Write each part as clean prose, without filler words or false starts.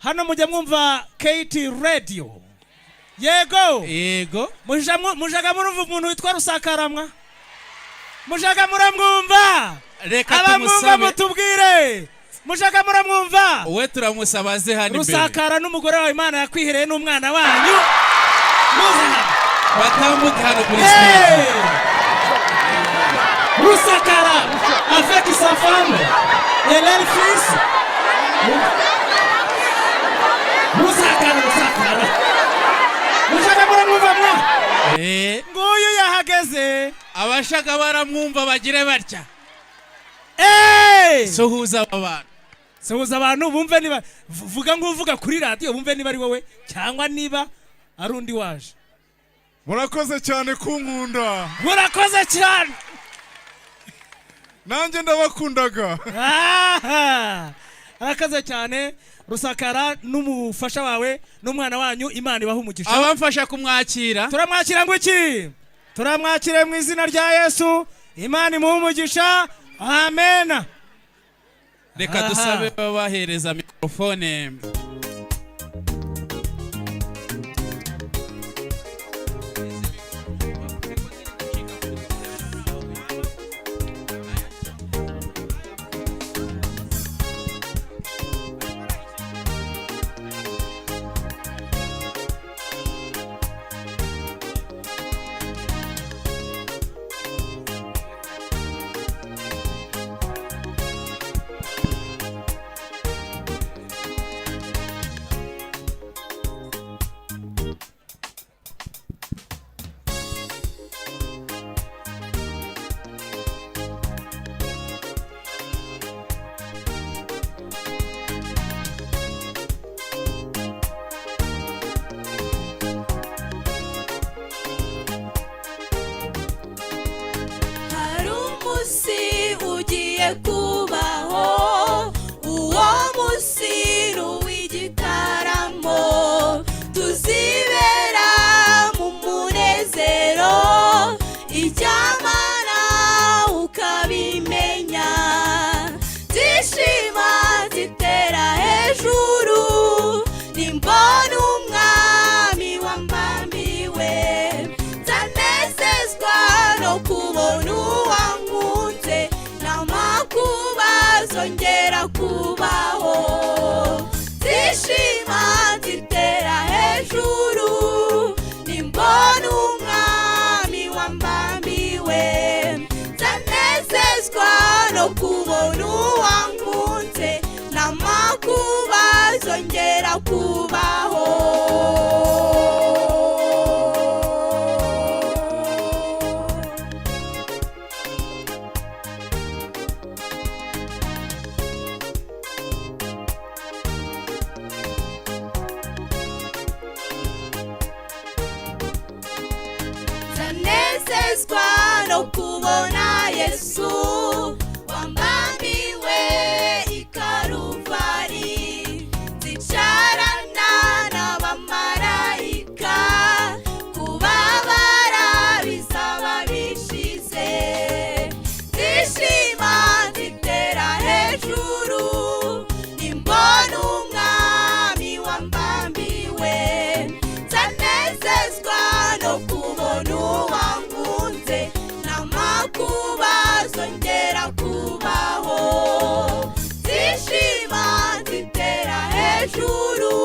hano mujya mwumva KT Radio. Yego Yego mujaga muruva umuntu witwa Rusakaramwa. Mujaga muramwumva. Reka tumusabe mutubwire. Mujaga muramwumva. Uwe turamusabaze hani mbere. Rusakara n'umugore wa Imana yakwihereye n'umwana wanyu. Batambuka hano kuri stage. Rusakara avec sa femme et leur fils. Rusakara. Mujaga muramwumva mwa. Nguyu yahageze. Abashaka baramwumva bagire batya. Sohuza abantu. Sohuza abantu bumve niba vuga nk'uvuga kuri radio bumve niba ari wowe cyangwa niba ari undi waje. Murakoze cyane kunkunda. Murakoze cyane. Nanjye ndabakundaga. Arakaze cyane Rusakara n'umufasha wawe n'umwana wanyu Imana ibaha umugisha. Abamfasha kumwakira. Turamwakira ngo iki? Turamwakire mu izina rya Yesu. Imana imuha umugisha. Amen. Reka dusabe babahereza mikrofone. Ugiye kubaho uwo musiru w'igitaramo tuzibera mu munezero icyamana ukabimenya zishima zitera hejuru nimbona umwami wambambiwe zanezezwa no kubona uwankunze zongera kubaho zishima zitera hejuru nimbona umwami wambambiwe zanezezwa no kubona uwankunze n'amakuba zongera kubaho. Zanezezwa no kubona Yesu wambambiwe ikaruvari zicarana n'abamarayika kubabara bizaba bishize zishima zitera hejuru nimbona umwami wambambiwe zanezezwa no kubona uwankunze n'amakuba zongera kubaho zishima zitera hejuru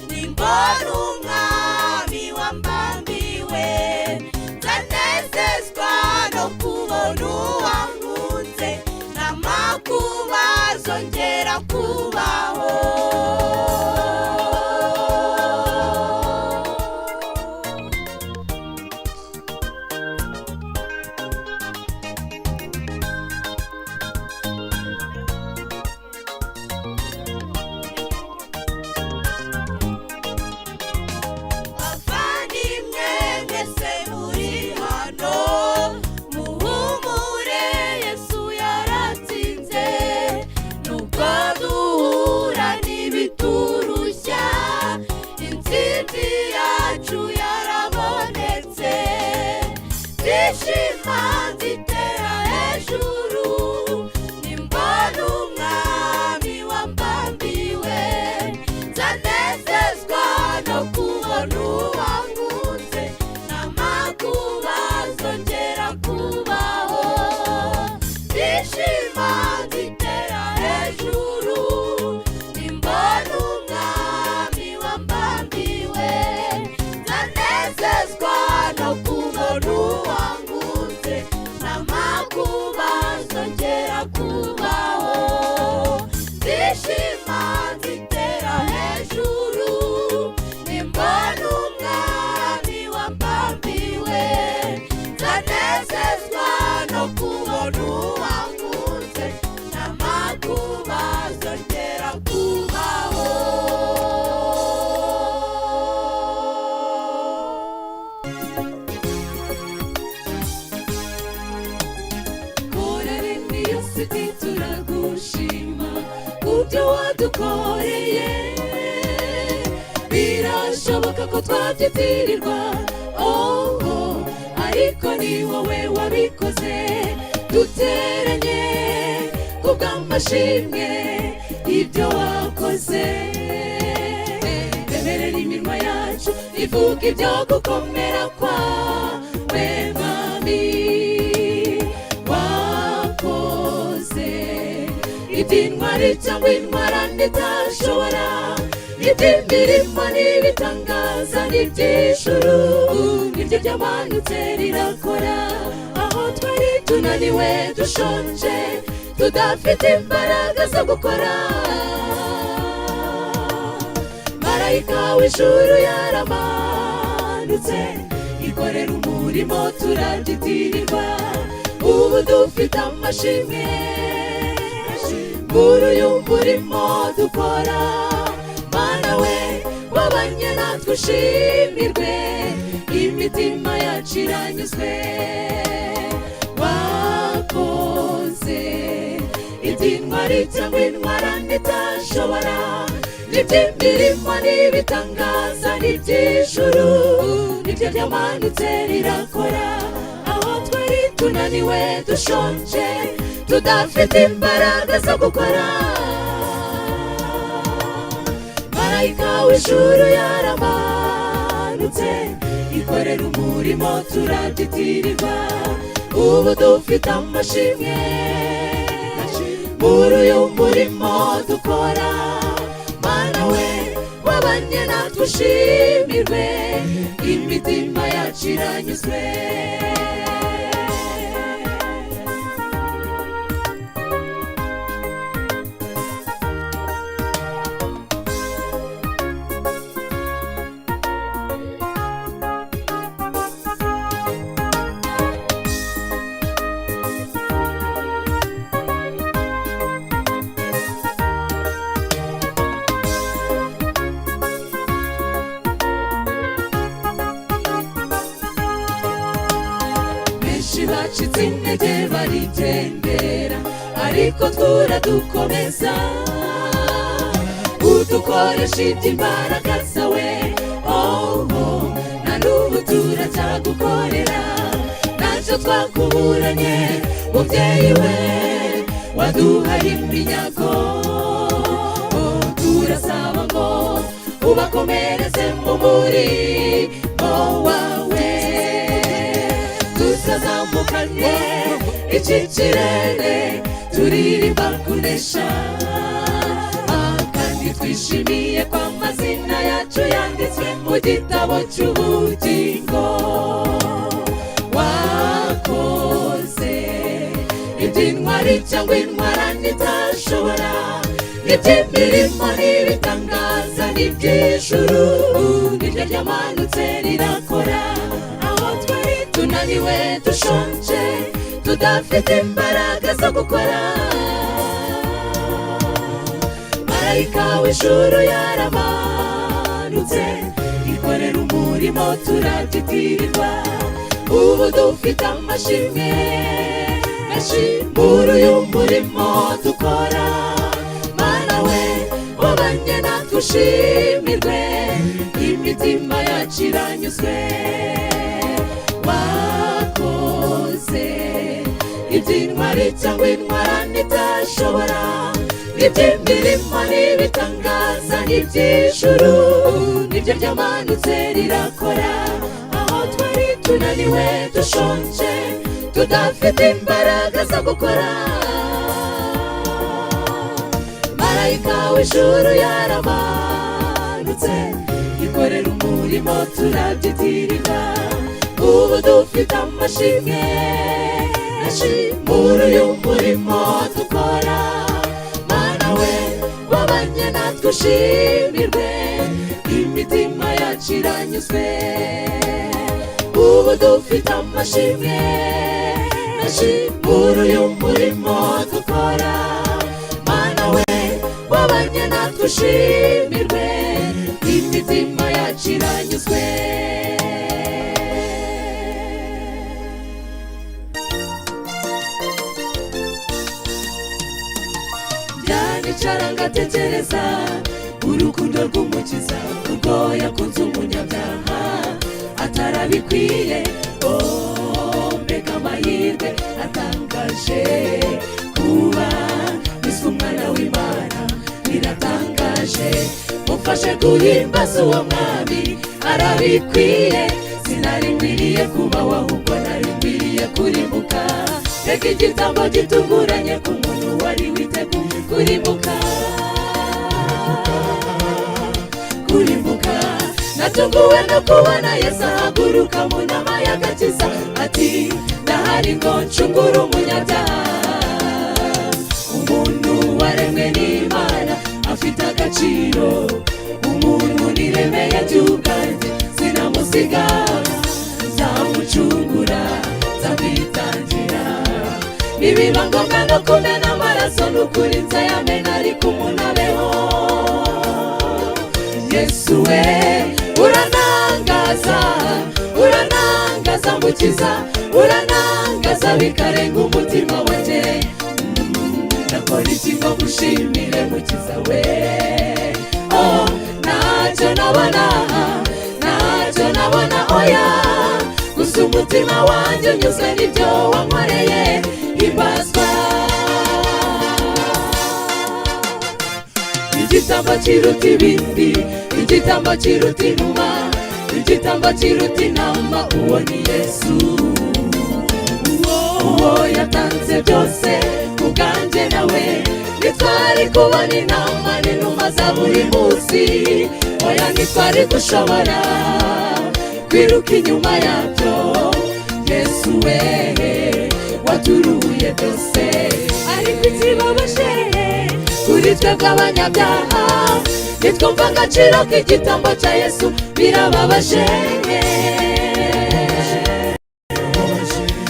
nimbona umwami wambambiwe zanezezwa no kubona uwankunze n'amakuba zongera kubaho. Muhumure Yesu yaratsinze nubwo nzanezezwa no kubona uwankunze n'amakuba zongera kubaho ndishima nzitera hejuru nimbona umwami wambambiwe nzanezezwa no kubona uwankunze n'amakuba zongera kubaho ndishima nzitera hejuru nimbona umwami wambambiwe nzanezezwa no kubona uwankunze n'amakuba zongera kubaho korere niyo siti turagushima kubyo wadukoreye birashoboka ko twabyitirirwa ariko ni wowe wabikoze duteranye kubw'amashimwe ibyo wakoze bemerera iminwa yacu ivuga ibyo gukomera kwawe mwami wakoze iby'intwari cyangwa intwarane itashobora iby'imirimo n'ibitangaza n'iby'ijuru nibyo byamanutse rirakora aho twari tunaniwe dushonje tudafite imbaraga zo gukora marayika w'ijuru yaramanutse ikorera umurimo turabyitirirwa ubu dufite amashimwe muri uyu murimo dukora mana we wabanye natwe ushimirwe imitima yacu iranyuzwe wakoze iby'intwari cyangwa intwarane itashobora n'iby'imirimo n'ibitangaza n'iby'ijuru nibyo byamanutse rirakora aho twari tunaniwe dushonje tudafite imbaraga zo gukora marayika w'ijuru yaramanutse ikorera umurimo turabyitirirwa ubu dufite amashimwe muri uyu murimo dukora mana we wabanye natwe ushimirwe imitima yacu iranyuzwe bacitse intege barigendera ariko turadukomeza udukoresha iby'imbaraga zawe na n'ubu turacyagukorera ntacyo twakuburanye mubyeyi we waduhaye iminyago turasaba ngo ubakomereze mu murimo wawe tuzazamukane iki kirere turirimba kunesha kandi twishimiye ko amazina yacu yanditswe mu gitabo cy'ubugingo wakoze iby'intwari cyangwa intwarane itashobora iby'imirimo n'ibitangaza n'iby'ijuru niryo ryamanutse rirakora aho twari tunaniwe dushonje tudafite imbaraga zo gukora marayika w'ijuru yaramanutse ikorera umurimo turabyitirirwa ubu dufite amashimwe menshi muri uyu murimo dukora mana we wabanye natwe ushimirwe imitima yacu iranyuzwe wakoze iby'intwari cyangwa intwarane itashobora iby'imirimo n'ibitangaza n'iby'ijuru nibyo byamanutse rirakora aho twari tunaniwe dushonje tudafite imbaraga zo gukora marayika w'ijuru yaramanutse yikorera umurimo turabyitirirwa ubu dufite amashimwe muri uyu murimo dukora mana we wabanye natwe ushimirwe imitima yacu iranyuzwe ubu dufite amashimwe muri uyu murimo dukora mana we wabanye natwe ushimirwe imitima yacu iranyuzwe byanicara ngatekereza urukundo rw'umukiza ubwo yakunze umunyabyaha atarabikwiye mbega amahirwe atangaje kuba bisa umwana w'Imana biratangaje mufashe guhimbaza uwo mwami arabikwiye sinari nkwiriye kubaho ahubwo nari nkwiriye kurimbuka reka igitambo gitunguranye ku muntu wari witeguye kurimbuka natunguwe no kubona Yesu ahaguruka mu nama y'agakiza ati ndahari ngo ncungure umunyabyaha umuntu waremwe n'Imana afite agaciro umuntu niremeye by'ubwanjye sinamusiga nzamucungura nzamwitangira nibiba ngombwa no kumena amaraso n'ukuri nzayamena ariko umuntu abeho Yesu we uranangaza mukiza uranangaza bikarenga umutima wanjye ndakora iki ngo ngushimire mukiza we ntacyo nabona oya gusa umutima wanjye unyuzwe n'ibyo wankoreye himbazwa igitambo kiruta ibindi igitambo kiruta inuma igitambo kiruta intama uwo ni Yesu uwo yatanze byose ubwanjye nawe ntitwari kubona intama n'inuma za buri munsi oya ntitwari gushobora kwiruka inyuma yabyo Yesu we waturuye byose ariko ikibabaje kuri twebwe abanyabyaha nitwumva agaciro k'igitambo cya Yesu birababaje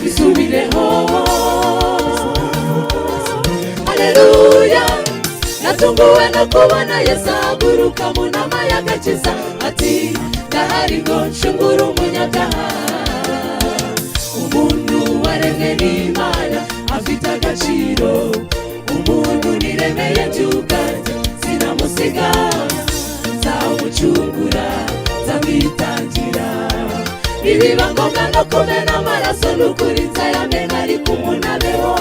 bisubireho haleluya natunguwe no kubona Yesu ahaguruka mu nama y'agakiza ati ndahari ngo ncungure umunyabyaha umuntu waremwe n'Imana afite agaciro umuntu niremeye by'ubwanjye sinamusiga nzamucungura nzamwitangira nibiba ngombwa no kumena amaraso n'ukuri nzayamena ariko umuntu abeho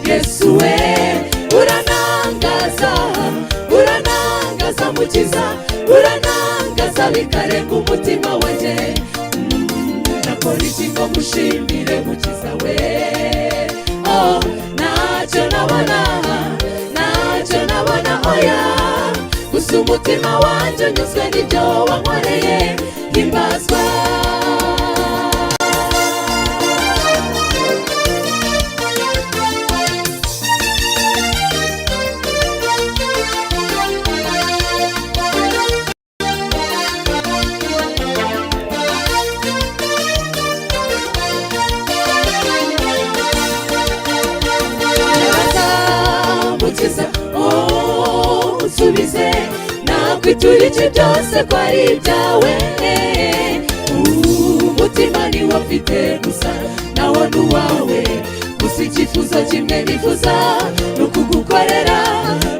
Yesu we uranangaza mukiza uranangaza bikarenga umutima wanjye ndakora iki ngo ngushimire mukiza we ntacyo nabona oya gusa umutima wanjye unyuzwe n'ibyo wankoreye himbazwa unsubize nakwitura iki byose ko ari ibyawe umutima niwo mfite gusa nawo n'uwawe gusa icyifuzo kimwe nifuza ni ukugukorera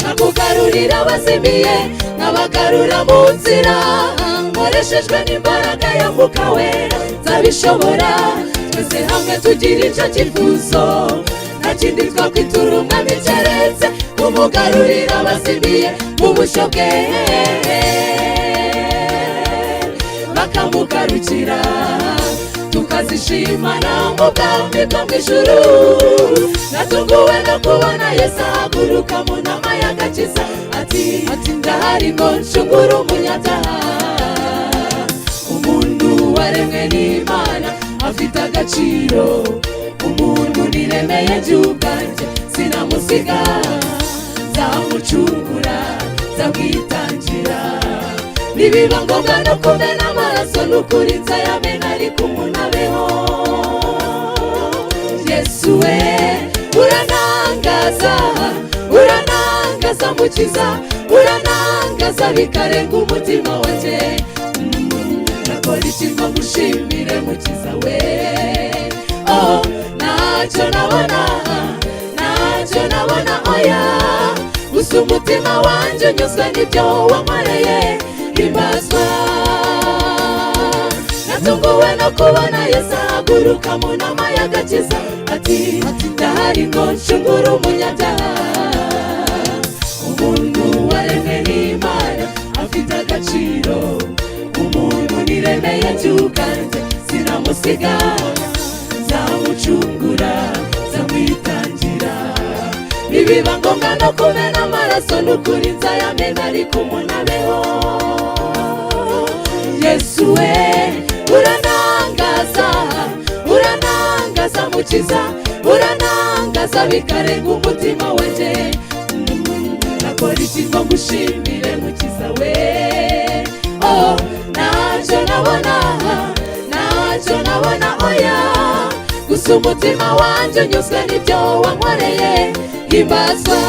nkakugarurira abazimiye nkabagarura mu nzira nkoreshejwe n'imbaraga ya Mwuka Wera nzabishobora twese hamwe tugira icyo cyifuzo nta kindi twakwitura umwami keretse kumugarurira abazimiye mu bushyo bwe bakamugarukira tukazishimana mu bwami bwo mu ijuru. Natunguwe no kubona Yesu ahaguruka mu nama y'agakiza ati ndahari ngo ncungure umunyabyaha. Umuntu waremwe n'Imana afite agaciro, umuntu niremeye njye ubwanjye sinamusiga, nzamucungura nzamwitangira, nibiba ngombwa no kumena amaraso n'ukuri nzayamena ariko umuntu abeho. Yesu we uranangaza, uranangaza mukiza, uranangaza bikarenga umutima wanjye. Nakora iki ngo ngushimire mukiza we? Oh, ntacyo nabona, ntacyo nabona oya, gusa umutima wanjye unyuzwe n'ibyo wankoreye. Himbazwa, natunguwe no kubona Yesu ahaguruka mu nama y'agakiza ati ndahari ngo ncungure umunyabyaha. Umuntu waremwe n'Imana afite agaciro, umuntu niremeye njye ubwanjye sinamusiga, nzamucungura nzamwitangira, nibiba ngombwa no kumena amaraso n'ukuri nzayamena ariko umuntu abeho. Yesu we uranangaza, uranangaza mukiza, uranangaza bikarenga umutima wanjye. Nakora iki ngo ngushimire mukiza we? Oh, ntacyo nabona, ntacyo nabona oya, gusa umutima wanjye unyuzwe n'ibyo wankoreye. Himbazwa.